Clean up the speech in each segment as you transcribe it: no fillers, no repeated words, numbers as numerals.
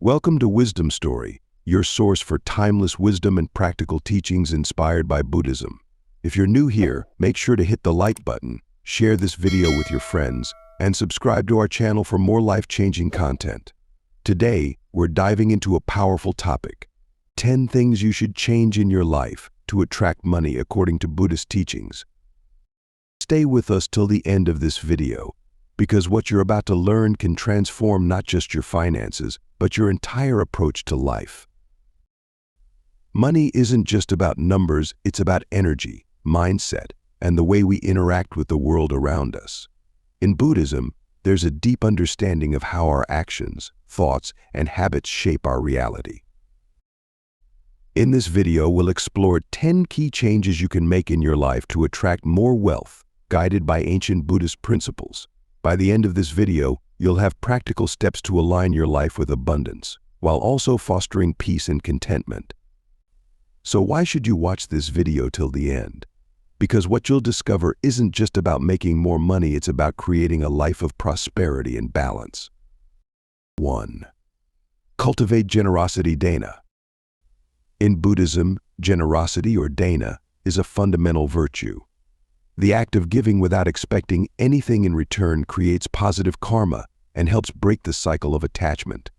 Welcome to Wisdom Story, your source for timeless wisdom and practical teachings inspired by Buddhism. If you're new here, make sure to hit the like button, share this video with your friends, and subscribe to our channel for more life-changing content. Today, we're diving into a powerful topic: 10 things you should change in your life to attract money according to Buddhist teachings. Stay with us till the end of this video, because what you're about to learn can transform not just your finances, but your entire approach to life. Money isn't just about numbers, it's about energy, mindset, and the way we interact with the world around us. In Buddhism, there's a deep understanding of how our actions, thoughts, and habits shape our reality. In this video, we'll explore 10 key changes you can make in your life to attract more wealth, guided by ancient Buddhist principles. By the end of this video, you'll have practical steps to align your life with abundance, while also fostering peace and contentment. So why should you watch this video till the end? Because what you'll discover isn't just about making more money, it's about creating a life of prosperity and balance. 1. Cultivate generosity dana. In Buddhism, generosity or dana is a fundamental virtue. The act of giving without expecting anything in return creates positive karma and helps break the cycle of attachment.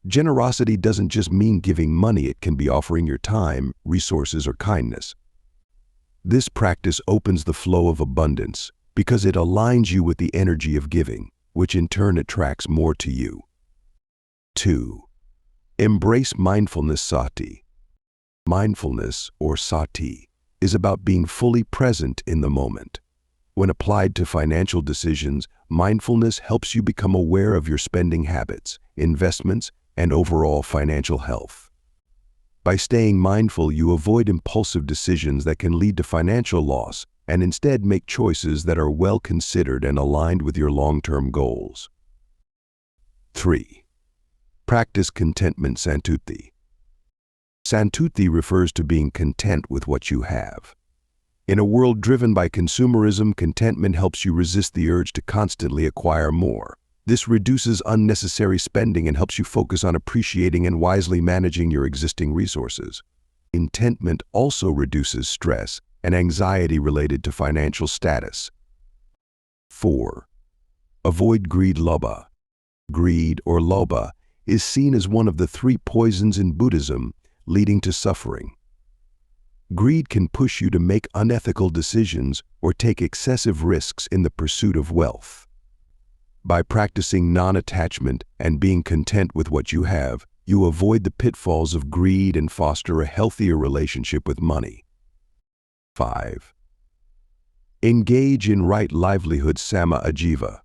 Generosity doesn't just mean giving money, it can be offering your time, resources, or kindness. This practice opens the flow of abundance because it aligns you with the energy of giving, which in turn attracts more to you. 2. Embrace mindfulness sati. Mindfulness, or sati, is about being fully present in the moment. When applied to financial decisions, mindfulness helps you become aware of your spending habits, investments, and overall financial health. By staying mindful, you avoid impulsive decisions that can lead to financial loss and instead make choices that are well considered and aligned with your long-term goals. 3. Practice contentment santuti. Santuti refers to being content with what you have. In a world driven by consumerism, contentment helps you resist the urge to constantly acquire more. This reduces unnecessary spending and helps you focus on appreciating and wisely managing your existing resources. Contentment also reduces stress and anxiety related to financial status. 4. Avoid greed lobha. Greed, or lobha, is seen as one of the 3 poisons in Buddhism, leading to suffering. Greed can push you to make unethical decisions or take excessive risks in the pursuit of wealth. By practicing non-attachment and being content with what you have, you avoid the pitfalls of greed and foster a healthier relationship with money. 5. Engage in right livelihood sama ajiva.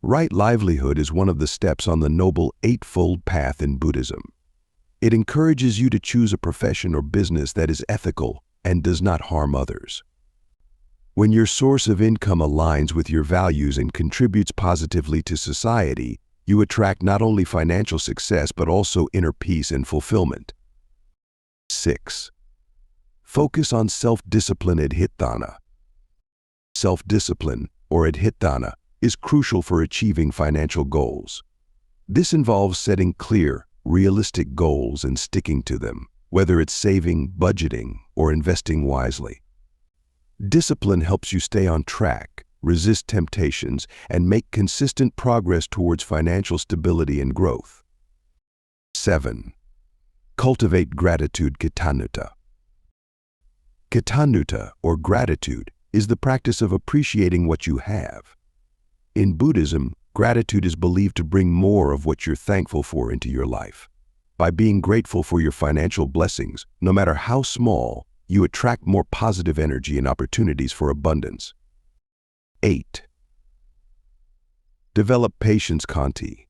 Right livelihood is one of the steps on the Noble Eightfold Path in Buddhism. It encourages you to choose a profession or business that is ethical and does not harm others. When your source of income aligns with your values and contributes positively to society, you attract not only financial success but also inner peace and fulfillment. 6. Focus on self-discipline adhitthana. Self-discipline, or adhitthana, is crucial for achieving financial goals. This involves setting clear, realistic goals and sticking to them, whether it's saving, budgeting, or investing wisely. Discipline helps you stay on track, resist temptations, and make consistent progress towards financial stability and growth. 7. Cultivate gratitude katanuta. Katanuta, or gratitude, is the practice of appreciating what you have. In Buddhism, gratitude is believed to bring more of what you're thankful for into your life. By being grateful for your financial blessings, no matter how small, you attract more positive energy and opportunities for abundance. 8. Develop patience khanti.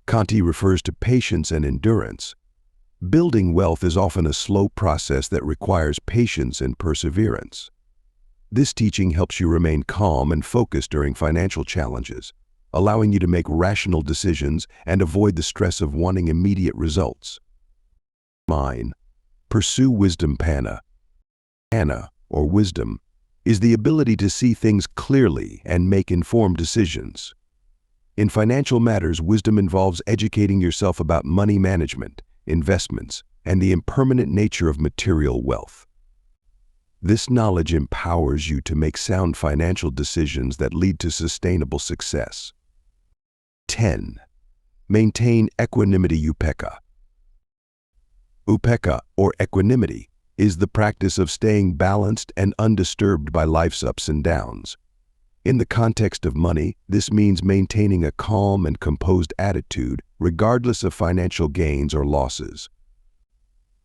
Khanti refers to patience and endurance. Building wealth is often a slow process that requires patience and perseverance. This teaching helps you remain calm and focused during financial challenges, allowing you to make rational decisions and avoid the stress of wanting immediate results. 9. Pursue wisdom panna. Panna, or wisdom, is the ability to see things clearly and make informed decisions. In financial matters, wisdom involves educating yourself about money management, investments, and the impermanent nature of material wealth. This knowledge empowers you to make sound financial decisions that lead to sustainable success. 10. Maintain equanimity. Upekkha. Upekkha, or equanimity, is the practice of staying balanced and undisturbed by life's ups and downs. In the context of money, this means maintaining a calm and composed attitude regardless of financial gains or losses.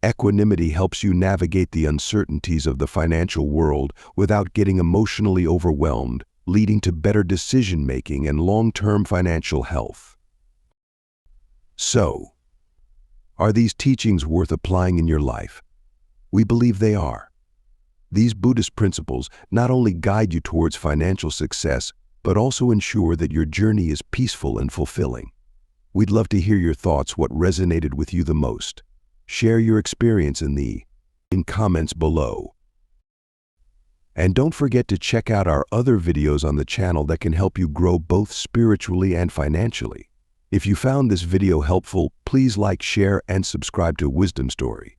Equanimity helps you navigate the uncertainties of the financial world without getting emotionally overwhelmed, leading to better decision-making and long-term financial health. So, are these teachings worth applying in your life? We believe they are. These Buddhist principles not only guide you towards financial success, but also ensure that your journey is peaceful and fulfilling. We'd love to hear your thoughts, what resonated with you the most. Share your experience in comments below. And don't forget to check out our other videos on the channel that can help you grow both spiritually and financially. If you found this video helpful, please like, share, and subscribe to Wisdom Story.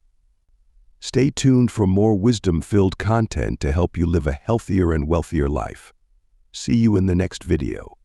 Stay tuned for more wisdom-filled content to help you live a healthier and wealthier life. See you in the next video.